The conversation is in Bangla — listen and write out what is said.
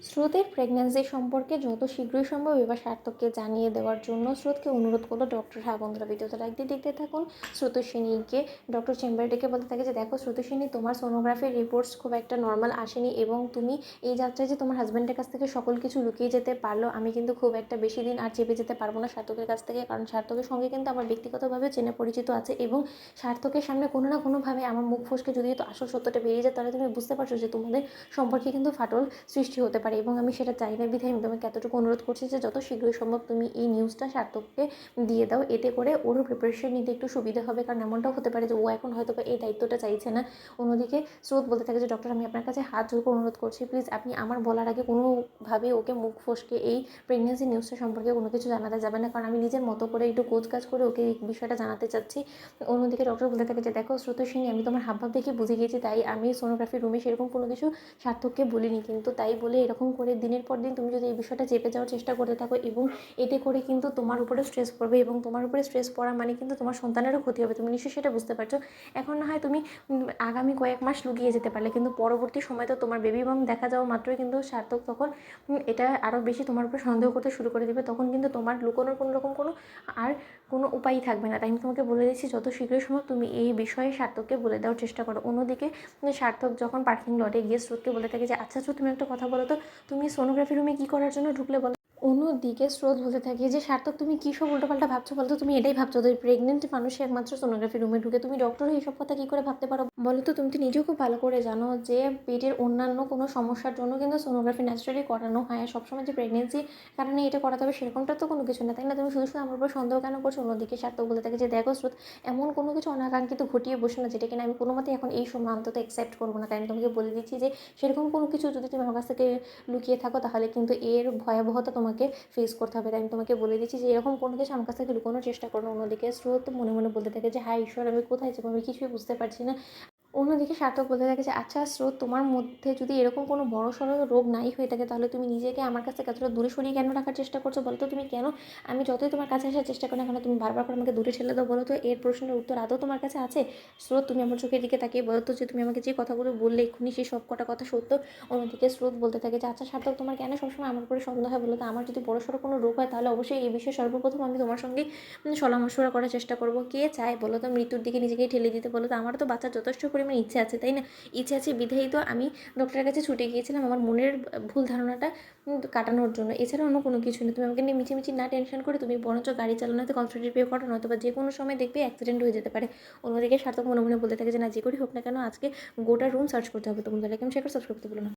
স্রোতের প্রেগন্যান্সি সম্পর্কে যত শীঘ্রই সম্ভব এবার সার্থককে জানিয়ে দেওয়ার জন্য স্রোতকে অনুরোধ করলো ডক্টর। হ্যাঁ বন্ধুরা, ভিডিওটা লাইক দিয়ে দেখতে থাকুন। স্রোতস্বিনীকে ডক্টর চেম্বারে ডেকে বলতে থাকে যে দেখো স্রোতস্বিনী, তোমার সোনোগ্রাফির রিপোর্টস খুব একটা নর্মাল আসেনি এবং তুমি এই যাত্রায় যে তোমার হাজব্যান্ডের কাছ থেকে সকল কিছু লুকিয়ে যেতে পারলো, আমি কিন্তু খুব একটা বেশি দিন আর চেপে যেতে পারবো না সার্থকের কাছ থেকে, কারণ সার্থকের সঙ্গে কিন্তু আমার ব্যক্তিগতভাবে চেনা পরিচিত আছে এবং সার্থকের সামনে কোনো না কোনোভাবে আমার মুখ ফসকে যদি তো আসল সত্যটা বেরিয়ে যায় তাহলে তুমি বুঝতে পারছো যে তোমাদের সম্পর্কে কিন্তু ফাটল সৃষ্টি হতে পারে এবং আমি সেটা চাই না। বিধায় আমি তোমাকে এতটুকু অনুরোধ করছি যে যত শীঘ্রই সম্ভব তুমি এই নিউজটা সার্থককে দিয়ে দাও, এতে করে ওরও প্রিপারেশন নিতে একটু সুবিধা হবে, কারণ এমনটাও হতে পারে যে ও এখন হয়তো এই দায়িত্বটা চাইছে না। অন্যদিকে স্রোত বলতে থাকে যে ডক্টর, আমি আপনার কাছে হাত জোর করে অনুরোধ করছি, প্লিজ আপনি আমার বলার আগে কোনোভাবে ওকে মুখ ফসকে এই প্রেগনেন্সি নিউজটা সম্পর্কে কোনো কিছু জানাতে যাবে না, কারণ আমি নিজের মতো করে একটু কোচ কাজ করে ওকে এই বিষয়টা জানাতে চাচ্ছি। অন্যদিকে ডক্টর বলতে থাকে যে দেখো স্রোতস্বিনী, আমি তোমার হাবভাব দেখে বুঝে গিয়েছি, তাই আমি সোনোগ্রাফি রুমে সেরকম কোনো কিছু সার্থককে বলিনি, কিন্তু তাই বলে এরকম করে দিনের পর দিন তুমি যদি এই বিষয়টা চেপে যাওয়ার চেষ্টা করতে থাকো এবং এতে করে কিন্তু তোমার উপরে স্ট্রেস পড়বে এবং তোমার উপরে স্ট্রেস পড়া মানে কিন্তু তোমার সন্তানেরও ক্ষতি হবে, তুমি নিশ্চয়ই সেটা বুঝতে পারছো। এখন না হয় তুমি আগামী কয়েক মাস লুকিয়ে যেতে পারলে, কিন্তু পরবর্তী সময় তো তোমার বেবি বাম দেখা যাওয়া মাত্রই কিন্তু সার্থক তখন এটা আরও বেশি তোমার উপর সন্দেহ করতে শুরু করে দেবে, তখন কিন্তু তোমার লুকোনোর কোনো রকম আর কোনো উপায়ই থাকবে না। তাই আমি তোমাকে বলে দিচ্ছি যত শীঘ্রই সম্ভব তুমি এই বিষয়ে সার্থককে বলে দেওয়ার চেষ্টা করো। অন্যদিকে সার্থক যখন পার্কিং লটে গিয়ে স্রোতকে বলে থাকে যে আচ্ছা তুমি একটা কথা বলো তো, তুমি সোনোগ্রাফি রুমে কী করার জন্য ঢুকলে বলো। অন্যদিকে স্রোত বলতে থাকে যে সার্থক, তুমি কী সব উল্টোপাল্টা ভাবছো বলো তো, তুমি এটাই ভাবছো তো প্রেগনেন্ট মানুষ একমাত্র সোনোগ্রাফি রুমে ঢুকে, তুমি ডক্টর হয়ে এইসব কথা কী করে ভাবতে পারো বলো তো। তুমি তো নিজেও খুব ভালো করে জানো যে পেটের অন্যান্য কোনো সমস্যার জন্য কিন্তু সোনোগ্রাফি ন্যাচারালি করানো হয়, সবসময় যে প্রেগনেন্সির কারণে এটা করাতে হবে সেরকমটা তো কোনো কিছু না, তাই না? তুমি শুধু শুধু আমার উপর সন্দেহ কেন করছো? অন্যদিকে সার্থক বলতে থাকে যে দেখো স্রোত, এমন কোনো কিছু অনাকাঙ্ক্ষিত ঘটিয়ে বসে না যেটা কিনা আমি কোনো মতে এখন এই সময় অন্তত অ্যাকসেপ্ট করবো না, তাই আমি তোমাকে বলে দিচ্ছি যে সেরকম কোনো কিছু যদি তুমি আমার কাছ থেকে লুকিয়ে থাকো তাহলে কিন্তু এর ভয়াবহতা তোমাকে ফেস করতে হবে। তাই আমি তোমাকে বলে দিচ্ছি যে এরকম কোনো কিছু আমার কাছ থেকে লুকোনোর চেষ্টা করো না। অন্যদিকে স্রোত মনে মনে বলতে থাকে যে হায় ঈশ্বর, আমি কোথায় যাবো, আমি কিছুই বুঝতে পারছি না। অন্যদিকে সার্থক বলতে থাকে যে আচ্ছা স্রোত, তোমার মধ্যে যদি এরকম কোনো বড়সড় রোগ নাই হয়ে থাকে তাহলে তুমি নিজেকে আমার কাছ থেকে এতটা দূরে সরিয়ে কেন রাখার চেষ্টা করছো বলো তো? তুমি কেন, আমি যতই তোমার কাছে আসার চেষ্টা করি না কেন তুমি বারবার করে আমাকে দূরে ঠেলে দাও বলো তো? এর প্রশ্নের উত্তর আদৌ তোমার কাছে আছে? স্রোত, তুমি আমার চোখের দিকে তাকিয়ে বলো তো যে তুমি আমাকে যে কথাগুলো বললে এক্ষুনি সেই সব কটা কথা সত্য? অন্যদিকে স্রোত বলতে থাকে যে আচ্ছা সার্থক, তোমার কেন সবসময় আমার উপরে সন্দেহ হয় বলো তো? আমার যদি বড়সড় কোনো রোগ হয় তাহলে অবশ্যই এই বিষয়ে সর্বপ্রথম আমি তোমার সঙ্গে সলা মশওয়ারা করার চেষ্টা করবো। কে চায় বলো তো মৃত্যুর দিকে নিজেকেই ঠেলে দিতে? বলো তো, আমারও তো বাচ্চার যথেষ্ট পরিমাণে ইচ্ছে আছে, তাই না? ইচ্ছে আছে বিধায়ী তো আমি ডক্টরের কাছে ছুটে গিয়েছিলাম আমার মনের ভুল ধারণাটা কাটানোর জন্য, এছাড়া অন্য কোনো কিছু নেই। তুমি আমাকে নিয়ে মিছিমিছি না টেনশন করে তুমি বরঞ্চ গাড়ি চালানোতে কনসেন্ট্রেট করো, নয়তো বা যে কোনো সময় দেখবে অ্যাক্সিডেন্ট হয়ে যেতে পারে। অন্যদিকে সার্থক মনে মনে বলতে থাকে যে না, যে করেই হোক না কেন আজকে গোটা রুম সার্চ করতে হবে। তোমাদের কেমন শেখার সাবস্ক্রাইব করতে বলো না।